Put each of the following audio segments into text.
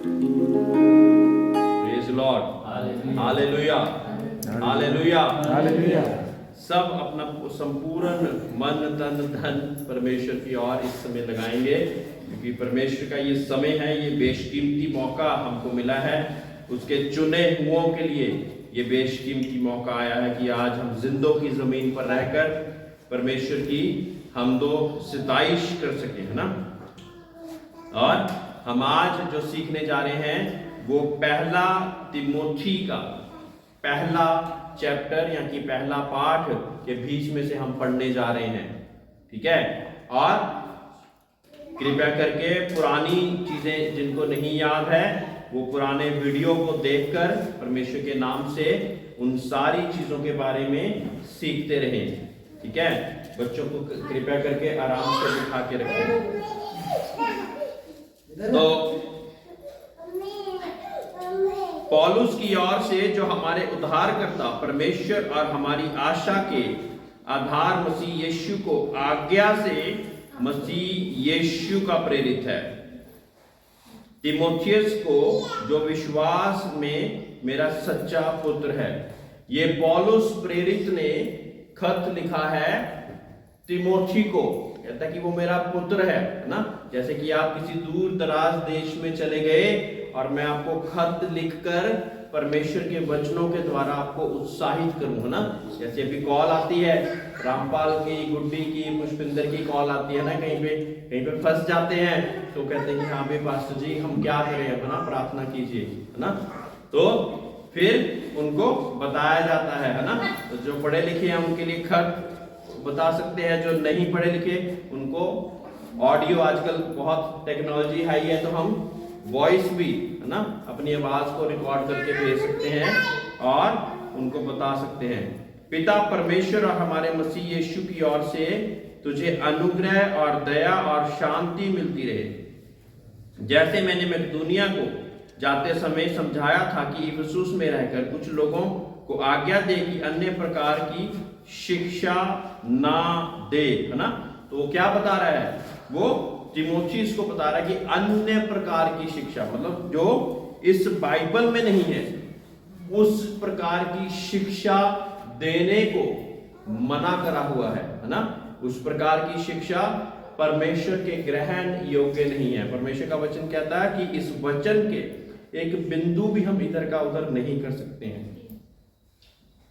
Praise Lord, hallelujah, hallelujah, hallelujah. सब अपना संपूर्ण मन तन धन परमेश्वर की ओर इस समय लगाएंगे, क्योंकि परमेश्वर का ये समय है, ये बेशकीमती मौका हमको मिला है। उसके चुने हुओं के लिए ये बेशकीमती मौका आया है कि आज हम जिंदों की जमीन पर रहकर परमेश्वर की हमदो सिताइश कर सके, है ना। और हम आज जो सीखने जा रहे हैं वो पहला तिमोथी का पहला चैप्टर या कि पहला पाठ के बीच में से हम पढ़ने जा रहे हैं, ठीक है। और कृपया करके पुरानी चीजें जिनको नहीं याद है वो पुराने वीडियो को देखकर परमेश्वर के नाम से उन सारी चीजों के बारे में सीखते रहें, ठीक है। बच्चों को कृपया करके आराम से बिठा के रखें। तो पौलुस की ओर से जो हमारे उद्धारकर्ता परमेश्वर और हमारी आशा के आधार मसीह यीशु को आज्ञा से मसीह यीशु का प्रेरित है, तिमोथियस को जो विश्वास में मेरा सच्चा पुत्र है। ये पौलुस प्रेरित ने खत लिखा है तिमोथी को, कहता है कि वो मेरा पुत्र है ना। जैसे कि आप किसी दूर दराज देश में चले गए और मैं आपको खत लिखकर परमेश्वर के वचनों के द्वारा आपको उत्साहित करूं, है ना। जैसे अभी कॉल आती है, रामपाल की, गुड्डी की, पुष्पिंदर की कॉल आती है ना, कहीं पे फंस जाते हैं तो कहते हैं कि हाँ भाई पास्टर जी हम क्या करें, है ना, प्रार्थना कीजिए, है ना। तो फिर उनको बताया जाता है ना। तो जो पढ़े लिखे हैं उनके लिए खत बता सकते हैं, जो नहीं पढ़े लिखे उनको ऑडियो, आजकल बहुत टेक्नोलॉजी हाई है तो हम वॉइस भी, है ना, अपनी आवाज को रिकॉर्ड करके भेज सकते हैं और उनको बता सकते हैं। पिता परमेश्वर और हमारे मसीह यीशु की ओर से तुझे अनुग्रह और दया और शांति मिलती रहे। जैसे मैंने मकदूनिया को जाते समय समझाया था कि इफिसुस में रहकर कुछ लोगों को आज्ञा दे कि अन्य प्रकार की शिक्षा ना दे, है ना। तो वो क्या बता रहा है, वो तिमोथी को बता रहा है कि अन्य प्रकार की शिक्षा, मतलब जो इस बाइबल में नहीं है उस प्रकार की शिक्षा देने को मना करा हुआ है ना। उस प्रकार की शिक्षा परमेश्वर के ग्रहण योग्य नहीं है। परमेश्वर का वचन कहता है कि इस वचन के एक बिंदु भी हम इधर का उधर नहीं कर सकते हैं।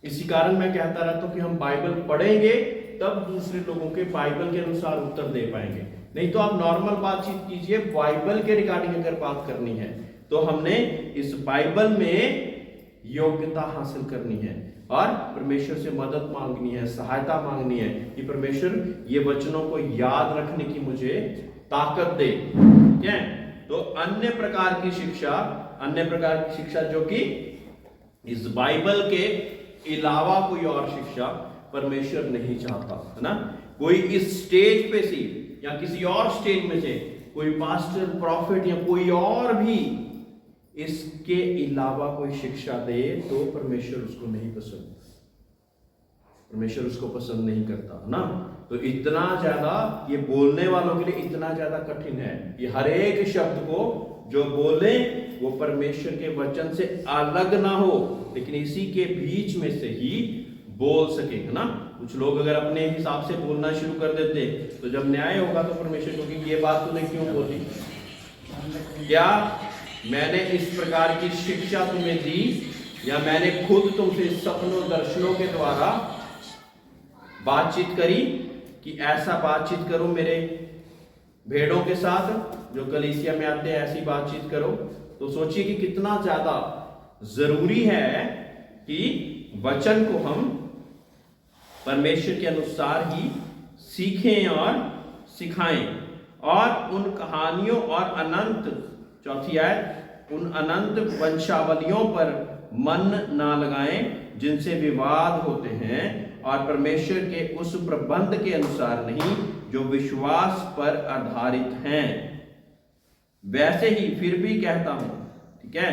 इसी कारण मैं कहता रहता हूं कि हम बाइबल पढ़ेंगे तब दूसरे लोगों के बाइबल के अनुसार उत्तर दे पाएंगे। नहीं तो आप नॉर्मल बातचीत कीजिए, बाइबल के रिगार्डिंग अगर बात करनी है तो हमने इस बाइबल में योग्यता हासिल करनी है और परमेश्वर से मदद मांगनी है, सहायता मांगनी है कि परमेश्वर ये वचनों को याद रखने की मुझे ताकत दे, ठीक है। तो अन्य प्रकार की शिक्षा जो कि इस बाइबल के अलावा कोई और शिक्षा परमेश्वर नहीं चाहता, है ना। कोई इस स्टेज पे से या किसी और स्टेज में से कोई पास्टर, प्रॉफिट या कोई और भी इसके अलावा कोई शिक्षा दे तो परमेश्वर उसको नहीं पसंद, परमेश्वर उसको पसंद नहीं करता, है ना। तो इतना ज्यादा ये बोलने वालों के लिए इतना ज्यादा कठिन है कि हर एक शब्द को जो बोले वो परमेश्वर के वचन से अलग ना हो, लेकिन इसी के बीच में से ही बोल सके, है ना। कुछ लोग अगर अपने हिसाब से बोलना शुरू कर देते तो जब न्याय होगा तो परमेश्वर क्योंकि ये बात तूने क्यों बोली, क्या मैंने इस प्रकार की शिक्षा तुम्हें दी या मैंने खुद तुमसे सपनों दर्शनों के द्वारा बातचीत करी कि ऐसा बातचीत करो मेरे भेड़ों के साथ, जो कलीसिया में आते हैं ऐसी बातचीत करो। तो सोचिए कि कितना ज्यादा जरूरी है कि वचन को हम परमेश्वर के अनुसार ही सीखें और सिखाएं और उन कहानियों और अनंत, चौथी आयत, उन अनंत वंशावलियों पर मन ना लगाएं जिनसे विवाद होते हैं और परमेश्वर के उस प्रबंध के अनुसार नहीं जो विश्वास पर आधारित हैं। वैसे ही फिर भी कहता हूं, ठीक है।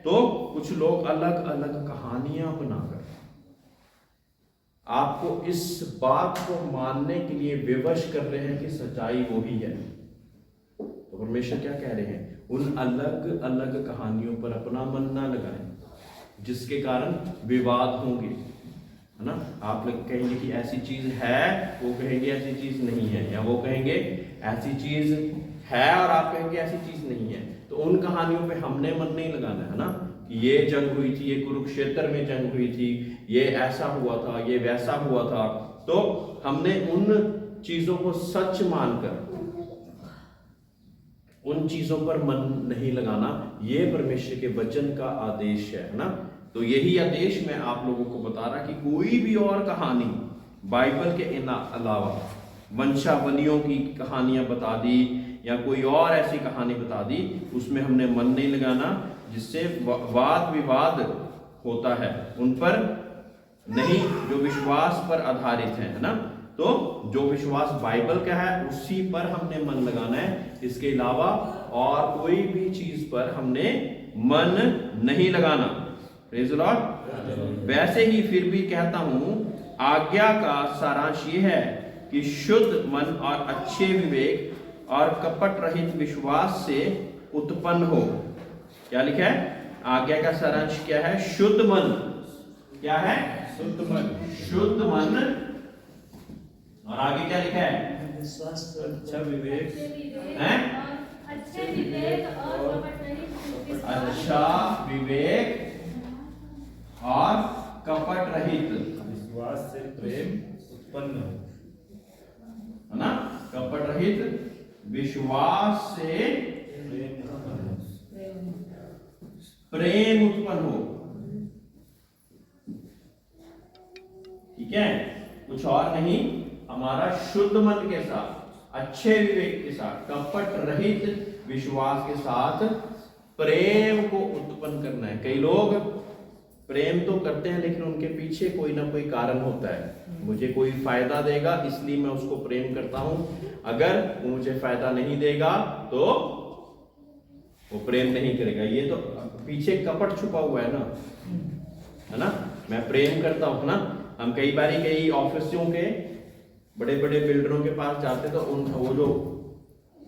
तो कुछ लोग अलग अलग कहानियां बनाकर आपको इस बात को मानने के लिए विवश कर रहे हैं कि सच्चाई वो ही है। तो परमेश्वर क्या कह रहे हैं, उन अलग अलग कहानियों पर अपना मन ना लगाएं, जिसके कारण विवाद होंगे, है ना। आप लोग कहेंगे कि ऐसी चीज है, वो कहेंगे ऐसी चीज नहीं है, या वो कहेंगे ऐसी चीज है और आप कहेंगे ऐसी चीज नहीं है। तो उन कहानियों पे हमने मन नहीं लगाना, है ना, कि ये जंग हुई थी, ये कुरुक्षेत्र में जंग हुई थी, ये ऐसा हुआ था, ये वैसा हुआ था। तो हमने उन चीजों को सच मानकर उन चीजों पर मन नहीं लगाना। ये परमेश्वर के वचन का आदेश है ना। तो यही आदेश मैं आप लोगों को बता रहा कि कोई भी और कहानी बाइबल के अलावा वंशावलियों की कहानियां बता दी या कोई और ऐसी कहानी बता दी, उसमें हमने मन नहीं लगाना, जिससे वाद विवाद होता है। उन पर नहीं, जो विश्वास पर आधारित है ना। तो जो विश्वास बाइबल का है उसी पर हमने मन लगाना है, इसके अलावा और कोई भी चीज पर हमने मन नहीं लगाना। Praise the Lord. वैसे ही फिर भी कहता हूं, आज्ञा का सारांश ये है कि शुद्ध मन और अच्छे विवेक और कपट रहित विश्वास से उत्पन्न हो। क्या लिखा है? आज्ञा का सारांश क्या है? शुद्ध मन। क्या है? शुद्ध मन। शुद्ध मन। और आगे क्या लिखा है? विश्वास अच्छा विवेक हैं? अच्छे विवेक और कपट रहित अच्छा विवेक और कपट रहित विश्वास से प्रेम उत्पन्न हो, है ना। कपट रहित विश्वास से प्रेम उत्पन्न हो। ठीक है, कुछ और नहीं, हमारा शुद्ध मन के साथ, अच्छे विवेक के साथ, कपट रहित विश्वास के साथ प्रेम को उत्पन्न करना है। कई लोग प्रेम तो करते हैं, लेकिन उनके पीछे कोई ना कोई कारण होता है। मुझे कोई फायदा देगा इसलिए मैं उसको प्रेम करता हूं, अगर वो मुझे फायदा नहीं देगा तो वो प्रेम नहीं करेगा। ये तो पीछे कपट छुपा हुआ है ना। मैं प्रेम करता हूं ना। हम कई बार कई ऑफिसों के बड़े बड़े बिल्डरों के पास जाते तो उन वो जो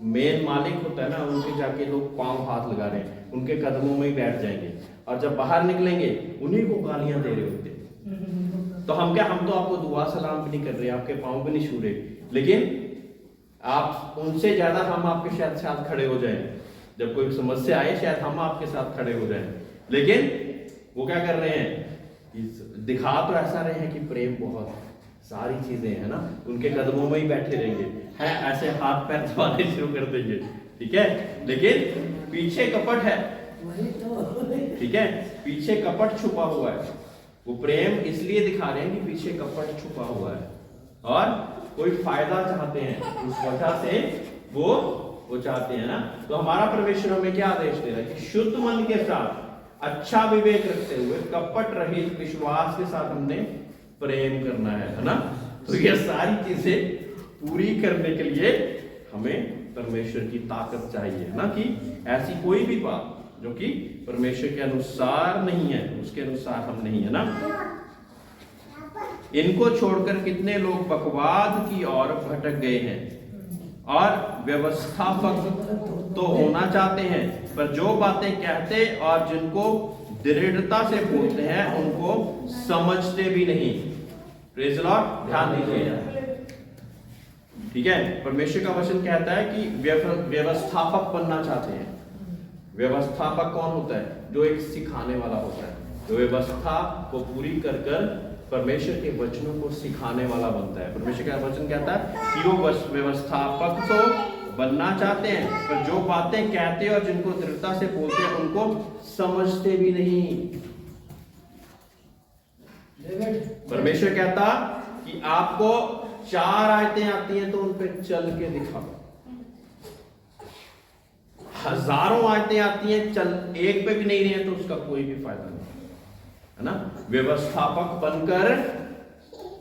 मेन मालिक होता है ना, उनके जाके लोग पांव हाथ लगा रहे हैं, उनके कदमों में ही बैठ जाएंगे, और जब बाहर निकलेंगे उन्हीं को गालियां दे रहे होते। तो हम तो आपको दुआ सलाम भी नहीं कर रहे, आपके पांव भी नहीं छू रहे, लेकिन आप उनसे ज्यादा हम आपके साथ खड़े हो जाएं। जब कोई समस्या आए शायद हम आपके साथ खड़े हो जाएं, लेकिन वो क्या कर रहे हैं? दिखा तो ऐसा रहे हैं कि प्रेम बहुत सारी चीजें है ना, उनके कदमों में ही बैठे रहेंगे, है ऐसे हाथ पैर दबाने शुरू कर देंगे। ठीक है, लेकिन पीछे कपट है। ठीक है, पीछे कपट छुपा हुआ है। वो प्रेम इसलिए दिखा रहे हैं कि पीछे कपट छुपा हुआ है और कोई फायदा चाहते हैं, उस वजह से वो चाहते हैं ना। तो हमारा परमेश्वर हमें क्या आदेश दे रहा है कि शुद्ध मन के साथ, अच्छा विवेक रखते हुए, कपट रहित विश्वास के साथ हमने प्रेम करना है ना। तो ये सारी चीजें पूरी करने के लिए हमें परमेश्वर की ताकत चाहिए, है ना, कि ऐसी कोई भी बात जो कि परमेश्वर के अनुसार नहीं है, उसके अनुसार हम नहीं, है ना। इनको छोड़कर कितने लोग बकवाद की ओर भटक गए हैं और व्यवस्थापक तो होना चाहते हैं, पर जो बातें कहते और जिनको दृढ़ता से बोलते हैं उनको समझते भी नहीं। Praise the Lord. ध्यान दीजिए, ठीक है, परमेश्वर का वचन कहता है कि व्यवस्थापक बनना चाहते हैं। व्यवस्थापक कौन होता है? जो एक सिखाने वाला होता है, जो व्यवस्था को पूरी कर कर परमेश्वर के वचनों को सिखाने वाला बनता है। परमेश्वर का वचन कहता है कि वो व्यवस्थापक तो बनना चाहते हैं, पर जो बातें कहते हैं और जिनको दृढ़ता से बोलते हैं उनको समझते भी नहीं। परमेश्वर कहता कि आपको 4 आयतें आती हैं तो उन पे चल के दिखाओ, हजारों आयतें आती हैं, चल एक पे भी नहीं रहे तो उसका कोई भी फायदा नहीं, है ना। व्यवस्थापक बनकर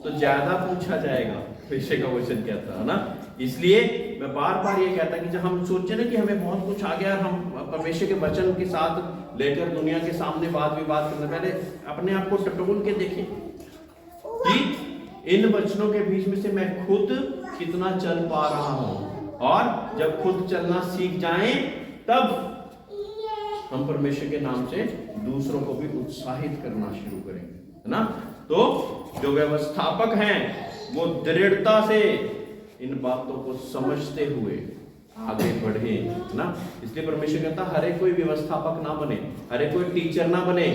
तो ज्यादा पूछा जाएगा, परमेश्वर का वचन कहता है ना। इसलिए मैं बार बार ये कहता कि जब हम सोचे ना कि हमें बहुत कुछ आ गया, हम परमेश्वर के वचन के साथ लेकर दुनिया के सामने वाद विवाद करने, पहले अपने आप को टटोल के देखें कि इन वचनों के बीच में से मैं खुद कितना चल पा रहा हूं, और जब खुद चलना सीख जाएं तब हम परमेश्वर के नाम से दूसरों को भी उत्साहित करना शुरू करेंगे, है ना। तो जो व्यवस्थापक हैं वो दृढ़ता से इन बातों को समझते हुए आगे बढ़े, है ना। इसलिए परमेश्वर कहता हर एक कोई व्यवस्थापक ना बने, हर एक कोई टीचर ना बने।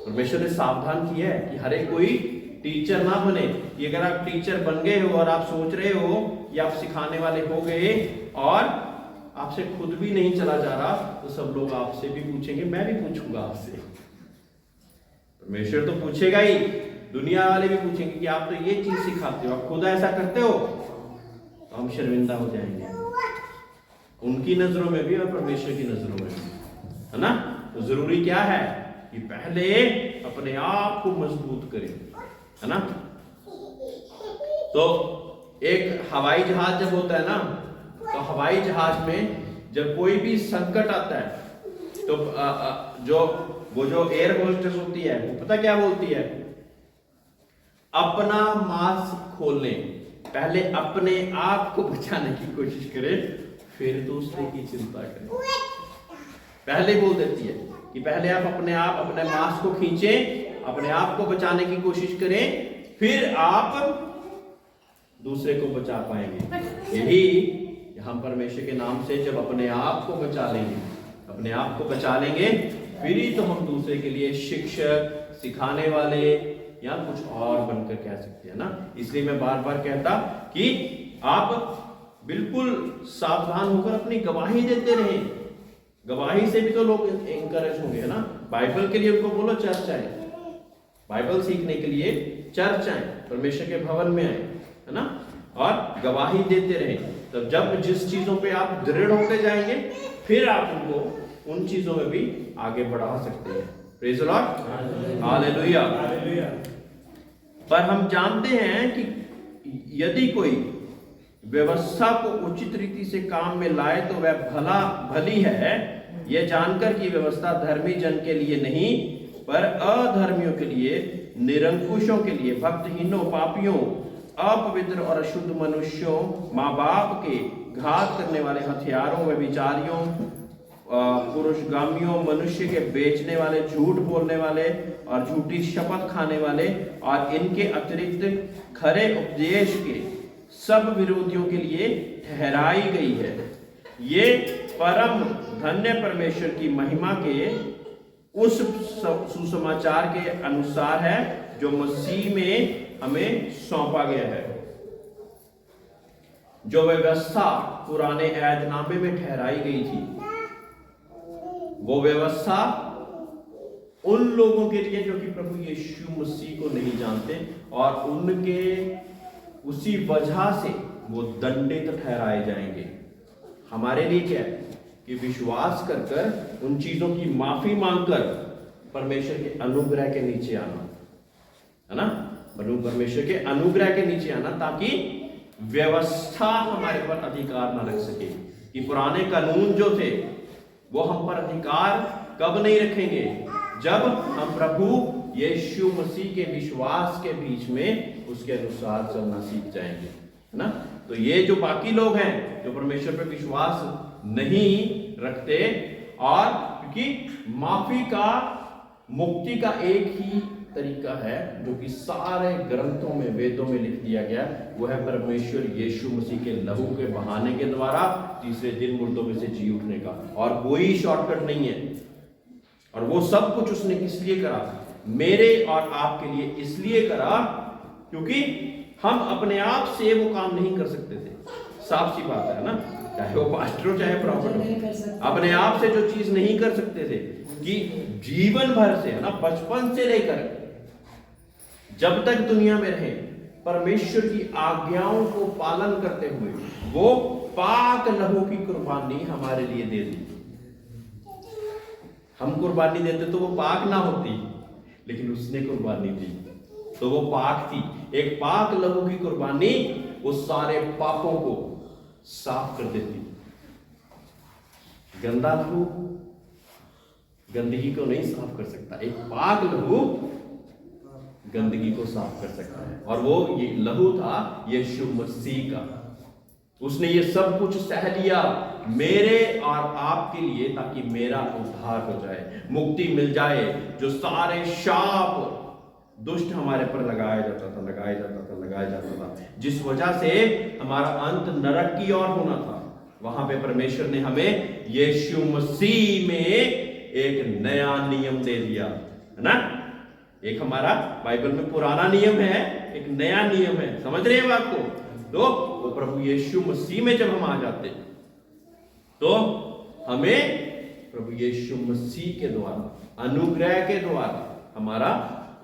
परमेश्वर ने सावधान किया है कि हर एक कोई टीचर ना बने। कि अगर आप टीचर बन गए हो और आप सोच रहे हो कि आप सिखाने वाले हो गए और आपसे खुद भी नहीं चला जा रहा, तो सब लोग आपसे भी पूछेंगे, मैं भी पूछूंगा आपसे। परमेश्वर तो पूछेगा ही, दुनिया वाले भी पूछेंगे कि आप तो ये चीज सिखाते हो, आप खुद ऐसा करते हो, तो हम शर्मिंदा हो जाएंगे उनकी नजरों में भी और परमेश्वर की नजरों में भी, है ना। तो जरूरी क्या है कि पहले अपने आप को मजबूत करें, है ना। तो एक हवाई जहाज जब होता है ना, तो हवाई जहाज में जब कोई भी संकट आता है तो जो एयर होस्टेस होती है वो पता क्या बोलती है, अपना मास्क खोलने पहले अपने आप को बचाने की कोशिश करे, फिर दूसरे की चिंता करे। पहले बोल देती है कि पहले आप अपने मास्क को खींचें, अपने आप को बचाने की कोशिश करें, फिर आप दूसरे को बचा पाएंगे। यही हम परमेश्वर के नाम से जब अपने आप को बचा लेंगे, अपने आप को बचा लेंगे, फिर ही तो हम दूसरे के लिए शिक्षक, सिखाने वाले या कुछ और बनकर कह सकते हैं ना। इसलिए मैं बार बार कहता कि आप बिल्कुल सावधान होकर अपनी गवाही देते रहें। गवाही से भी तो लोग एनकरेज होंगे, है ना। बाइबल के लिए उनको बोलो चर्च आए, बाइबल सीखने के लिए चर्च आए, परमेश्वर के भवन में आए, है ना, और गवाही देते रहें। तब जब जिस चीजों पे आप दृढ़ होते जाएंगे, फिर आप उनको उन चीजों में भी आगे बढ़ा सकते हैं। Praise the Lord, hallelujah. पर हम जानते हैं कि यदि कोई व्यवस्था को उचित रीति से काम में लाए तो वह भली है, यह जानकर कि व्यवस्था धर्मी जन के लिए नहीं पर अधर्मियों के लिए, निरंकुशों के लिए, भक्तहीनों, पापियों, अपवित्र और अशुद्ध मनुष्यों, माँ बाप के घात करने वाले, हथियारों, व्यभिचारियों, पुरुषगामियों, मनुष्य के बेचने वाले, झूठ बोलने वाले और झूठी शपथ खाने वाले और इनके अतिरिक्त खरे उपदेश के सब विरोधियों के लिए ठहराई गई है। ये परम धन्य परमेश्वर की महिमा के उस सुसमाचार के अनुसार है जो मसीह में हमें सौंपा गया है। जो व्यवस्था पुराने ऐदनामे में ठहराई गई थी, वो व्यवस्था उन लोगों के लिए जो कि प्रभु यीशु मसीह को नहीं जानते, और उनके उसी वजह से वो दंडित ठहराए जाएंगे। हमारे लिए क्या है कि विश्वास कर कर उन चीजों की माफी मांगकर परमेश्वर के अनुग्रह के नीचे आना, है ना। परमेश्वर के अनुग्रह के नीचे आना, ताकि व्यवस्था हमारे पर अधिकार ना रख सके। कि पुराने कानून जो थे वो हम पर अधिकार कब नहीं रखेंगे, जब हम प्रभु यीशु मसीह के विश्वास के बीच में उसके अनुसार चलना सीख जाएंगे, है ना। तो ये जो बाकी लोग हैं जो परमेश्वर पर विश्वास नहीं रखते, और क्योंकि माफी का, मुक्ति का एक ही तरीका है जो कि सारे ग्रंथों में, वेदों में लिख दिया गया, वो है परमेश्वर यीशु मसीह के लहू के बहाने के द्वारा तीसरे दिन मुर्दों में से जी उठने का। और कोई शॉर्टकट नहीं है। और वो सब कुछ उसने किस लिए करा? मेरे और आपके लिए इसलिए करा क्योंकि हम अपने आप से वो काम नहीं कर सकते थे। साफ सी बात है ना, चाहे वो पास्टर हो चाहे प्रॉफिट हो, अपने आप से जो चीज नहीं कर सकते थे कि जीवन भर से, है ना, बचपन से लेकर जब तक दुनिया में रहे परमेश्वर की आज्ञाओं को पालन करते हुए वो पाक लहू की कुर्बानी हमारे लिए दे दी। हम कुर्बानी देते तो वो पाक ना होती, लेकिन उसने कुर्बानी दी तो वो पाक थी। एक पाक लहू की कुर्बानी वो सारे पापों को साफ कर देती। गंदा लहू गंदगी को नहीं साफ कर सकता, एक पाक लहू गंदगी को साफ कर सकता है। और वो ये लहू था यीशु मसीह का। उसने ये सब कुछ सह लिया मेरे और आपके लिए, ताकि मेरा उद्धार हो जाए, मुक्ति मिल जाए। जो सारे शाप दुष्ट हमारे पर लगाया जाता था, जिस वजह से हमारा अंत नरक की ओर होना था, वहां पे परमेश्वर ने हमें यीशु मसीह में एक नया नियम दे दिया, है ना। एक हमारा बाइबल में पुराना नियम है, एक नया नियम है, समझ रहे हैं बात को। तो वो प्रभु यीशु मसीह में जब हम आ जाते तो हमें प्रभु यीशु मसीह के द्वारा, अनुग्रह के द्वारा हमारा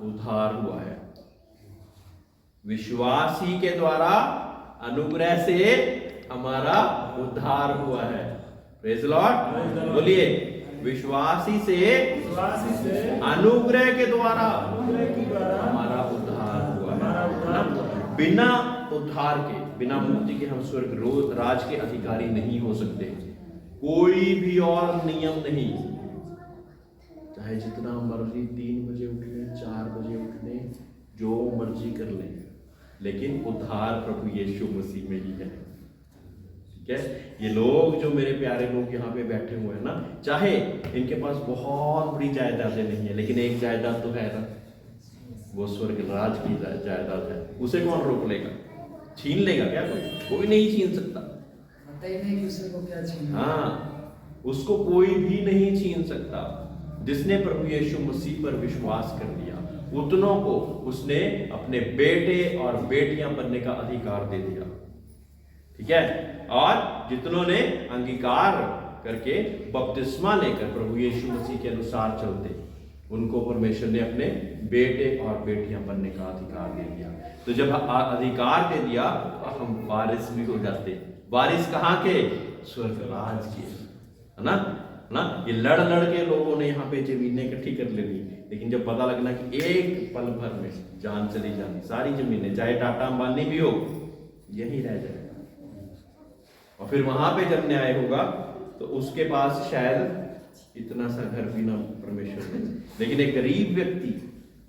उद्धार हुआ है। विश्वास ही के द्वारा, अनुग्रह से हमारा उद्धार हुआ है। प्रेज़ लॉर्ड, बोलिए विश्वासी से अनुग्रह के द्वारा हमारा उद्धार हुआ है। बिना उद्धार के, बिना मुक्ति के हम स्वर्ग राज के अधिकारी नहीं हो सकते। कोई भी और नियम नहीं, चाहे जितना मर्जी 3 बजे उठ लें, 4 बजे उठ लें, जो मर्जी कर लें, लेकिन उद्धार प्रभु यीशु मसीह में ही है। ठीक है, ये लोग जो मेरे प्यारे लोग यहाँ पे बैठे हुए हैं ना, चाहे इनके पास बहुत बड़ी जायदादें नहीं है, लेकिन एक जायदाद तो है ना, वो स्वर्ग राज की जायदाद है। उसे कौन रोक लेगा? छीन लेगा क्या? कोई नहीं छीन सकता। हाँ, उसको कोई भी नहीं छीन सकता। जिसने प्रभु यीशु मसीह पर विश्वास कर लिया, उतनों को उसने अपने बेटे और बेटियां बनने का अधिकार दे दिया। ठीक है, और जितनों ने अंगीकार करके बपतिस्मा लेकर प्रभु यीशु मसीह के अनुसार चलते, उनको परमेश्वर ने अपने बेटे और बेटियां बनने का अधिकार दे दिया। तो जब अधिकार दे दिया तो हम वारिस भी हो जाते। वारिस कहाँ के? स्वर्ग राज के, है ना। ये लड़ के लोगों ने यहाँ पे जमीनें इकट्ठी कर लेनी, लेकिन जब पता लगना कि एक पल भर में जान चली जानी, सारी जमीनें, चाहे टाटा अंबानी भी हो, यही रह जाएगा। और फिर वहां पे जब न्याय होगा तो उसके पास शायद इतना सा घर भी ना परमेश्वर दे, लेकिन एक गरीब व्यक्ति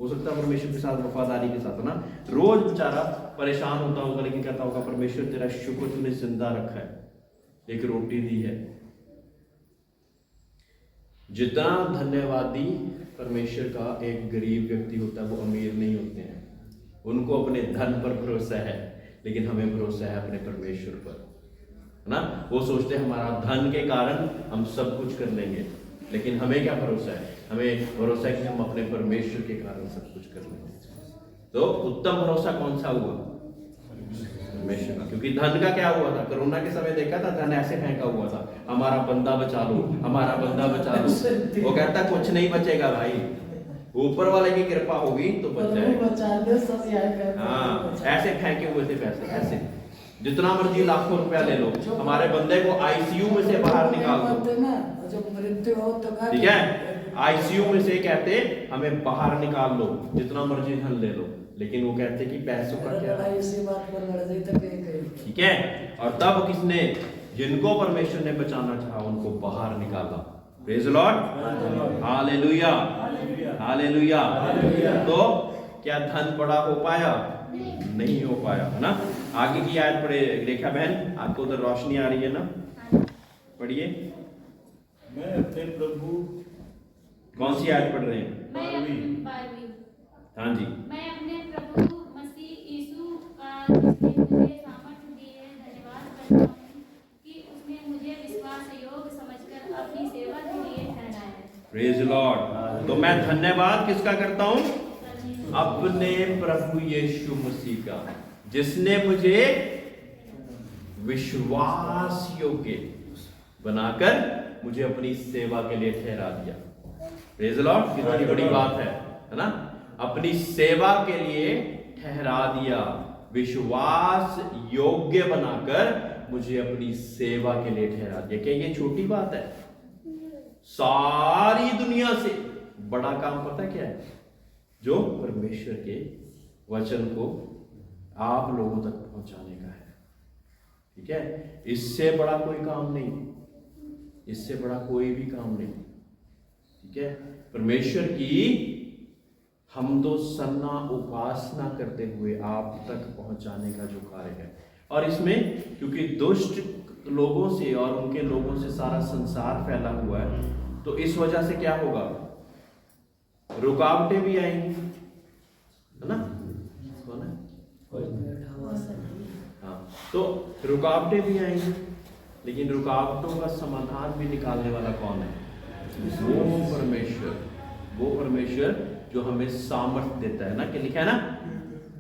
हो सकता है परमेश्वर के साथ वफादारी के साथ, ना, रोज बेचारा परेशान होता होगा, लेकिन कहता होगा परमेश्वर तेरा शुक्र, तूने जिंदा रखा है, एक रोटी दी है। जितना धन्यवादी परमेश्वर का एक गरीब व्यक्ति होता है, वो अमीर नहीं होते हैं। उनको अपने धन पर भरोसा है, लेकिन हमें भरोसा है अपने परमेश्वर पर, है ना। वो सोचते हैं हमारा धन के कारण हम सब कुछ कर लेंगे, लेकिन हमें क्या भरोसा है? हमें भरोसा है कि हम अपने परमेश्वर के कारण सब कुछ कर लेंगे। तो उत्तम भरोसा कौन सा हुआ? परमेश्वर का। क्योंकि धन का क्या हुआ था? कोरोना के समय देखा था, धन ऐसे फेंका हुआ था, हमारा बंदा बचा लो, हमारा बंदा बचा लो। वो कहता कुछ नहीं बचेगा भाई, ऊपर वाले की कृपा होगी तो बच जाएगा। हाँ, ऐसे फेंके हुए थे पैसे, ऐसे जितना मर्जी लाखों रुपया ले लो, हमारे बंदे को आईसीयू में से बाहर निकाल दो। ठीक है, आईसीयू में से कहते हमें बाहर निकाल लो, जितना मर्जी धन ले लो, लेकिन वो कहते कि पैसों का क्या। ठीक है, और तब किसने, जिनको परमेश्वर ने बचाना चाहा, उनको बाहर निकाला। Praise Lord, hallelujah, hallelujah. तो क्या धन बड़ा हो पाया? नहीं हो पाया, है ना। आगे की आयत पढ़े रेखा बहन, आपको उधर रोशनी आ रही है ना, पढ़िए। मैं अपने प्रभु, कौन सी आयत पढ़ रहे हैं? 12वीं। हाँ जी। मैं अपने प्रभु मसीह यीशु का जिसने मुझे सामर्थ्य दी है धन्यवाद करता हूँ कि उसने मुझे विश्वास योग्य समझकर अपनी सेवा के लिए ठहराया है। Praise Lord. तो मैं धन्यवाद किसका करता हूँ? अपने प्रभु यीशु मसीह का, जिसने मुझे विश्वास योग्य बनाकर मुझे अपनी सेवा के लिए ठहरा दिया। प्रेज़ लॉर्ड, कितनी बड़ी बात है ना। अपनी सेवा के लिए ठहरा दिया, विश्वास योग्य बनाकर मुझे अपनी सेवा के लिए ठहरा दिया। क्या ये छोटी बात है? सारी दुनिया से बड़ा काम पता क्या है? जो परमेश्वर के वचन को आप लोगों तक पहुंचाने का है। ठीक है, इससे बड़ा कोई काम नहीं, इससे बड़ा कोई भी काम नहीं। ठीक है, परमेश्वर की हम तो सन्ना उपासना करते हुए आप तक पहुंचाने का जो कार्य है, और इसमें क्योंकि दुष्ट लोगों से और उनके लोगों से सारा संसार फैला हुआ है, तो इस वजह से क्या होगा, रुकावटें भी आएंगी, है ना? हाँ, तो रुकावटें भी आएंगी, लेकिन रुकावटों का समाधान भी निकालने वाला कौन है? वो परमेश्वर जो हमें सामर्थ्य देता है ना, क्या लिखा है ना,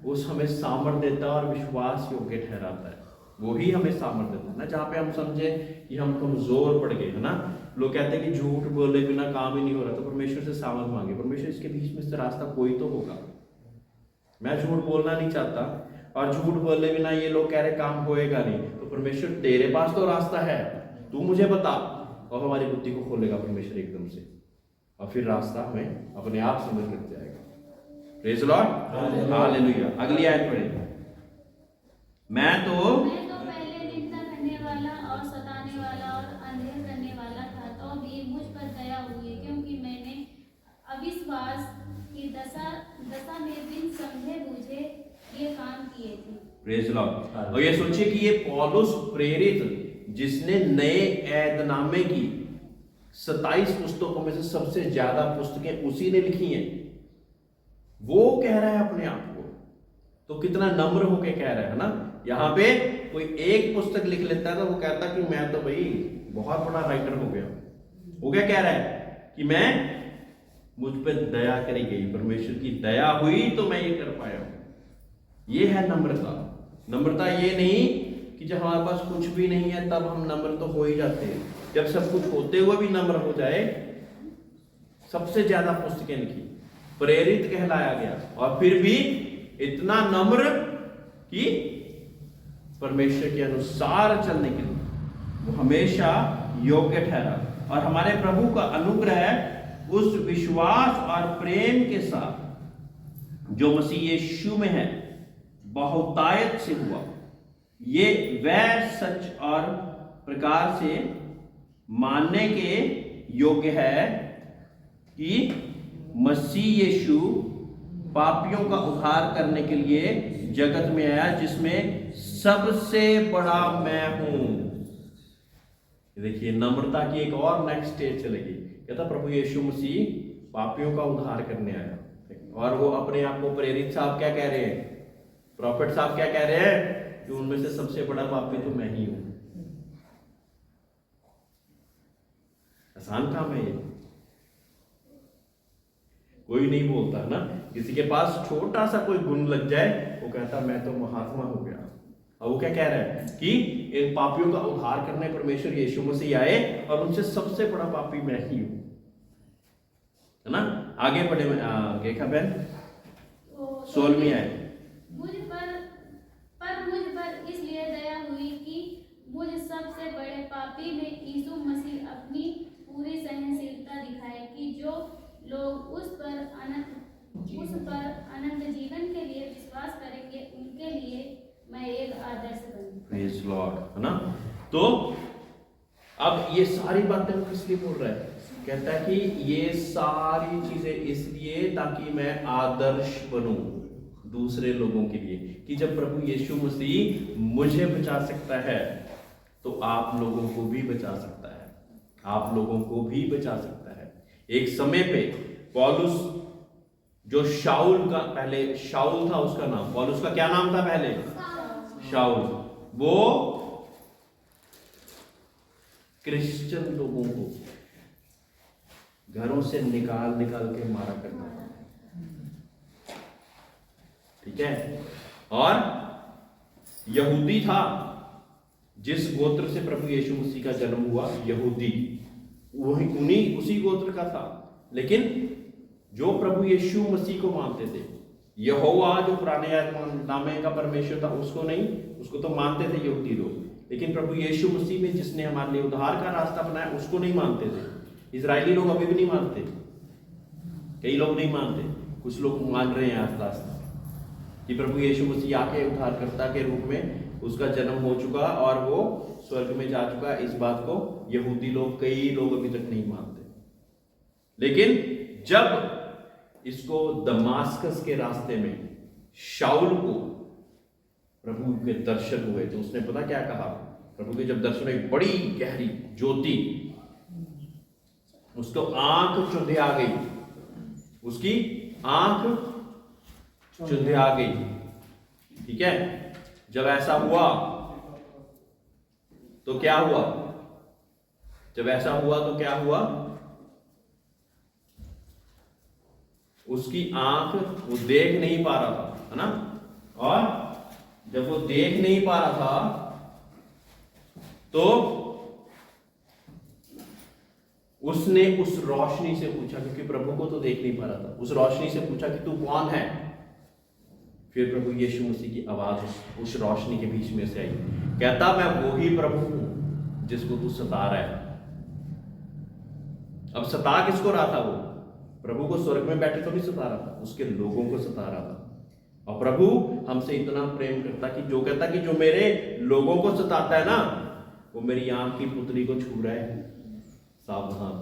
उस हमें सामर्थ्य देता है और विश्वास योग्य ठहराता है, वो ही हमें सामर्थ्य देता है ना। जहाँ पे हम समझे कि हम कमजोर पड़ गए, है ना, लोग कहते हैं कि झूठ बोले बिना काम ही नहीं हो रहा, तो परमेश्वर से सामर्थ्य मांगे, परमेश्वर इसके बीच में से रास्ता कोई तो होगा। मैं झूठ बोलना नहीं चाहता और झूठ बोले बिना ये लोग कह रहे काम होएगा नहीं, तो परमेश्वर तेरे पास तो रास्ता है, तू मुझे बता, और हमारी बुद्धि को खोलेगा परमेश्वर एकदम से, और फिर रास्ता हमें अपने आप समझ लग जाएगा। Praise the Lord, hallelujah. अगली आयत पढ़ें। मैं तो पहले निंदा करने वाला और सताने वाला और अंधेर करने वाला था, तो भी मुझ पर दया हुई, क्योंकि मैंने अविश्वास की दशा में बिन समझे बूझे ये काम किए थे। Praise the Lord. और ये सोचिए कि ये पौलुस प्रेरित, जिसने नए ऐदनामे की 27 पुस्तकों में से सबसे ज्यादा पुस्तकें उसी ने लिखी हैं, वो कह रहा है अपने आप को, तो कितना नम्र होके कह रहा है ना। यहाँ पे कोई एक पुस्तक लिख लेता है तो वो कहता कि मैं तो भाई बहुत बड़ा राइटर हो गया। वो क्या कह रहा है कि मैं, मुझ पे दया करी गई, परमेश्वर की दया हुई तो मैं ये कर पाया हूं। ये है नम्रता। नम्रता ये नहीं कि जब हमारे पास कुछ भी नहीं है तब हम नम्र तो हो ही जाते हैं, जब सब कुछ होते हुए भी नम्र हो जाए। सबसे ज्यादा पुस्तकें लिखी, प्रेरित कहलाया गया, और फिर भी इतना नम्र कि परमेश्वर के अनुसार चलने के लिए वो हमेशा योग्य ठहरा। और हमारे प्रभु का अनुग्रह उस विश्वास और प्रेम के साथ जो मसीह यीशु में है बहुतायत से हुआ, ये वह सच और प्रकार से मानने के योग्य है कि मसीह यीशु पापियों का उद्धार करने के लिए जगत में आया, जिसमें सबसे बड़ा मैं हूं। देखिए, नम्रता की एक और नेक्स्ट स्टेज चलेगी। कहता प्रभु यीशु मसीह पापियों का उद्धार करने आया, और वो अपने आप को प्रेरित साहब क्या कह रहे हैं, प्रॉफिट साहब क्या कह रहे हैं कि उनमें से सबसे बड़ा पापी तो मैं ही हूं। आसान काम है ये, कोई नहीं बोलता है ना। किसी के पास छोटा सा कोई गुण लग जाए, वो कहता मैं तो महात्मा हो गया। और वो क्या कह रहा है कि इन पापियों का उद्धार करने परमेश्वर यीशु मसीह आए, और उनसे सबसे बड़ा पापी मैं ही हूं, है ना। आगे बढ़े, देखा बहन 16वीं आए। मुझ पर इसलिए दया हुई कि मुझ सबसे बड़े पापी में यीशु मसीह अपनी पूरी सहनशीलता दिखाए, कि जो लोग उस पर अनंत जीवन के लिए विश्वास करेंगे, उनके लिए मैं एक आदर्श बनूं। प्रेज़ लॉर्ड, है ना। तो अब ये सारी बातें वो किस लिए बोल रहा है? कहता है कि ये सारी चीजें इसलिए ताकि मैं आदर्श बनूं दूसरे लोगों के लिए, कि जब प्रभु यीशु मसीह मुझे बचा सकता है तो आप लोगों को भी बचा सकता है, आप लोगों को भी बचा सकता है। एक समय पे पौलुस, जो शाऊल का, पहले शाऊल था उसका नाम, पौलुस का क्या नाम था पहले? शाऊल। वो क्रिश्चियन लोगों को घरों से निकाल के मारा करता था, ठीक है। और यहूदी था, जिस गोत्र से प्रभु यीशु मसीह का जन्म हुआ, यहूदी वही उसी गोत्र का था। लेकिन जो प्रभु यीशु मसीह को मानते थे, यहोवा जो पुराने नामे का परमेश्वर था उसको नहीं, उसको तो मानते थे यहूदी लोग, लेकिन प्रभु यीशु मसीह में जिसने हमारे लिए उद्धार का रास्ता बनाया उसको नहीं मानते थे। इजरायली लोग अभी भी नहीं मानते, कई लोग नहीं मानते, कुछ लोग मान रहे हैं आस्ते आस्ते कि प्रभु यीशु मसीह आके उद्धारकर्ता के रूप में उसका जन्म हो चुका और वो स्वर्ग में जा चुका। इस बात को यहूदी लोग, कई लोग अभी तक नहीं मानते। लेकिन जब इसको दमास्कस के रास्ते में शाऊल को प्रभु के दर्शन हुए तो उसने पता क्या कहा, प्रभु के जब दर्शन, एक बड़ी गहरी ज्योति, उसको आंख चुंधिया गई, उसकी आंख चुंधिया गई। ठीक है, जब ऐसा हुआ तो क्या हुआ, जब ऐसा हुआ तो क्या हुआ, उसकी आंख वो देख नहीं पा रहा था, है ना, और जब वो देख नहीं पा रहा था तो उसने उस रोशनी से पूछा, क्योंकि प्रभु को तो देख नहीं पा रहा था, उस रोशनी से पूछा कि तू कौन है। फिर प्रभु यीशु मसीह की आवाज उस रोशनी के बीच में से आई, कहता मैं वही प्रभु हूं जिसको तू सता रहा है। अब सता किसको रहा था, वो प्रभु को स्वर्ग में बैठे तो नहीं सता रहा था, उसके लोगों को सता रहा था। और प्रभु हमसे इतना प्रेम करता कि जो कहता कि जो मेरे लोगों को सताता है ना, वो मेरी आंख की पुतली को छू रहा है, सावधान।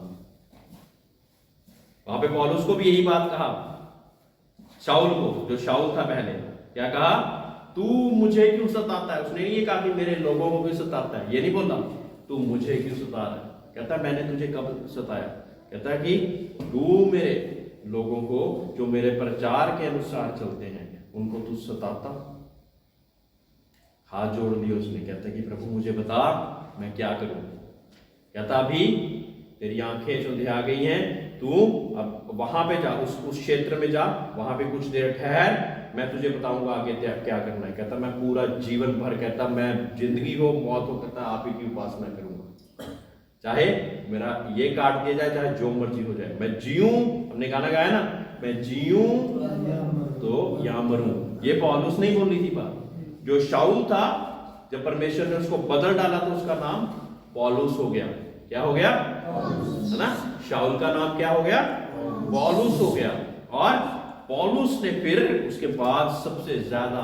वहां पे पौलुस को भी यही बात कहा, शाऊल को, जो शाऊल था पहले, क्या कहा, तू मुझे क्यों सताता है। उसने ये कहा कि मेरे लोगों को क्यों सताता है, ये नहीं बोला तू मुझे क्यों सता रहा है। कहता मैंने तुझे कब सताया, कहता कि तू मेरे लोगों को जो मेरे प्रचार के अनुसार चलते हैं उनको तू सताता। हाथ जोड़ लिए उसने, कहता कि प्रभु मुझे बता मैं क्या करूं। कहता अभी तेरी आंखें चुंधिया गई हैं, तू अब वहां पे जा, उस क्षेत्र में जा, वहां पे कुछ देर ठहर, मैं तुझे बताऊंगा आगे क्या करना है। कहता मैं पूरा जीवन भर, कहता मैं जिंदगी हो मौत हो, कहता आप ही की उपासना करूंगा, चाहे मेरा ये काट दिया जाए, चाहे जो मर्जी हो जाए, मैं जीऊं। हमने गाना गाया ना, मैं जीऊं तो या मरूं। ये पौलुस नहीं बोल रही थी बात, जो शाऊल था, जब परमेश्वर ने उसको बदल डाला तो उसका नाम पौलुस हो गया। क्या हो गया, है ना, शाऊल का नाम क्या हो गया, पौलुस हो गया। और पौलुस ने फिर उसके बाद सबसे ज्यादा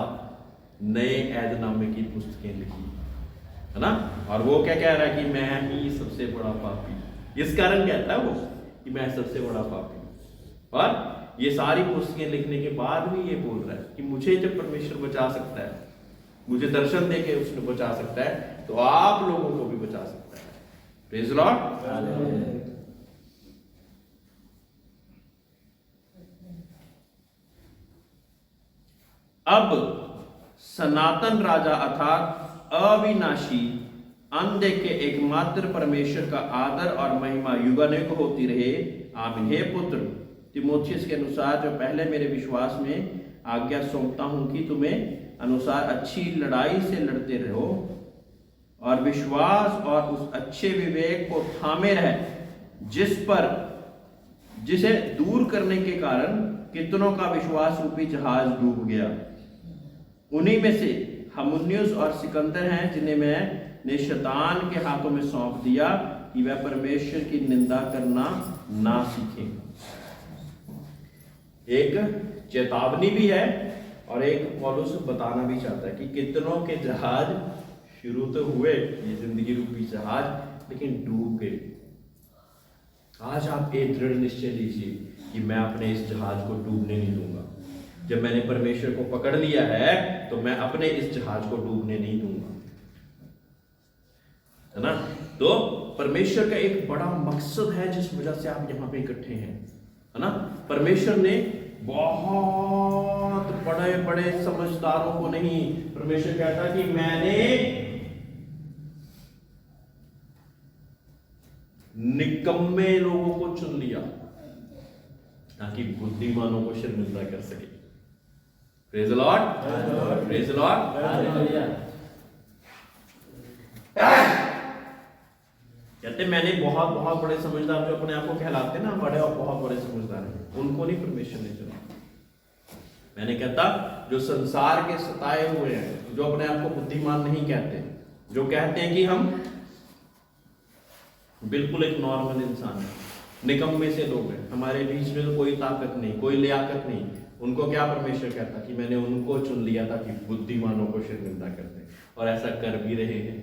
नए ऐदनामे की पुस्तकें लिखी, है ना। और वो क्या कह रहा है कि मैं ही सबसे बड़ा पापी, इस कारण कहता है वो कि मैं सबसे बड़ा पापी। और ये सारी पुस्तकें लिखने के बाद भी ये बोल रहा है कि मुझे जब परमेश्वर बचा सकता है, मुझे दर्शन देके उसने बचा सकता है, तो आप लोगों को भी बचा सकता है। Praise Lord. अब सनातन राजा अर्थात अविनाशी अनदेखे एकमात्र परमेश्वर का आदर और महिमा युगानुग होती रहे, आमीन। हे पुत्र तिमोथियस के अनुसार जो पहले मेरे विश्वास में आज्ञा सौंपता हूं कि तुम्हें अनुसार अच्छी लड़ाई से लड़ते रहो और विश्वास और उस अच्छे विवेक को थामे रहे जिसे दूर करने के कारण कितनों का विश्वास रूपी जहाज डूब गया। उन्हीं में से हमुन्युस और सिकंदर हैं, जिन्हें मैंने शैतान के हाथों में सौंप दिया कि वह परमेश्वर की निंदा करना ना सीखें। एक चेतावनी भी है और एक पौलुस बताना भी चाहता है कि कितनों के जहाज शुरू तो हुए, ये जिंदगी रूपी जहाज, लेकिन डूब गए। आज आप एक दृढ़ निश्चय लीजिए कि मैं अपने इस जहाज को डूबने नहीं दूंगा। जब मैंने परमेश्वर को पकड़ लिया है तो मैं अपने इस जहाज को डूबने नहीं दूंगा, है ना। तो परमेश्वर का एक बड़ा मकसद है जिस वजह से आप यहां पे इकट्ठे हैं, है ना। परमेश्वर ने बहुत बड़े बड़े समझदारों को नहीं, परमेश्वर कहता कि मैंने निकम्मे लोगों को चुन लिया ताकि बुद्धिमानों को शर्मिंदा कर सके। Praise the Lord, praise the Lord. कहते मैंने बहुत बड़े समझदार जो अपने आप को कहलाते ना बड़े और बहुत बड़े समझदार हैं, उनको नहीं परमेश्वर ने चुना। मैंने कहता जो संसार के सताए हुए हैं, जो अपने आप को बुद्धिमान नहीं कहते, जो कहते हैं कि हम बिल्कुल एक नॉर्मल इंसान है, निकम्मे से लोग हैं, हमारे बीच में तो कोई ताकत नहीं, कोई लियाकत नहीं, उनको क्या परमेश्वर कहता कि मैंने उनको चुन लिया था कि बुद्धिमानों को शर्मिंदा करते, और ऐसा कर भी रहे हैं।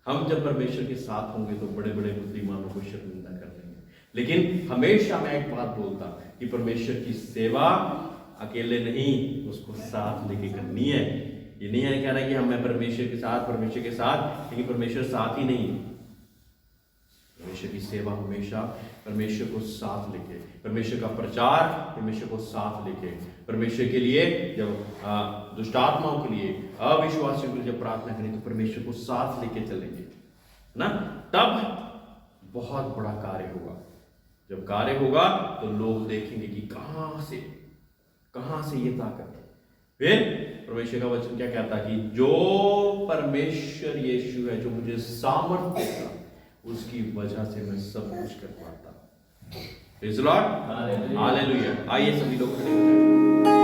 हम जब परमेश्वर के साथ होंगे तो बड़े बड़े बुद्धिमानों को शर्मिंदा कर देंगे। लेकिन हमेशा मैं एक बात बोलता कि परमेश्वर की सेवा अकेले नहीं, उसको साथ लेके करनी है। ये नहीं है कहना कि हम मैं परमेश्वर के साथ, लेकिन परमेश्वर साथ ही नहीं है। परमेश्वर की सेवा हमेशा परमेश्वर को साथ लेके, परमेश्वर का प्रचार परमेश्वर को साथ लेके, परमेश्वर के लिए जब दुष्ट आत्माओं के लिए, अविश्वासियों के लिए जब प्रार्थना करें तो परमेश्वर को साथ लेके चलेंगे ना, तब बहुत बड़ा कार्य होगा। जब कार्य होगा तो लोग देखेंगे कि कहां से ये ताकत है। फिर परमेश्वर का वचन क्या कहता है कि जो परमेश्वर यीशु है, जो मुझे सामर्थ्य देता, उसकी वजह से मैं सब कुछ कर पाता। Praise the Lord, hallelujah. आइए सभी लोग खड़े हो जाएं।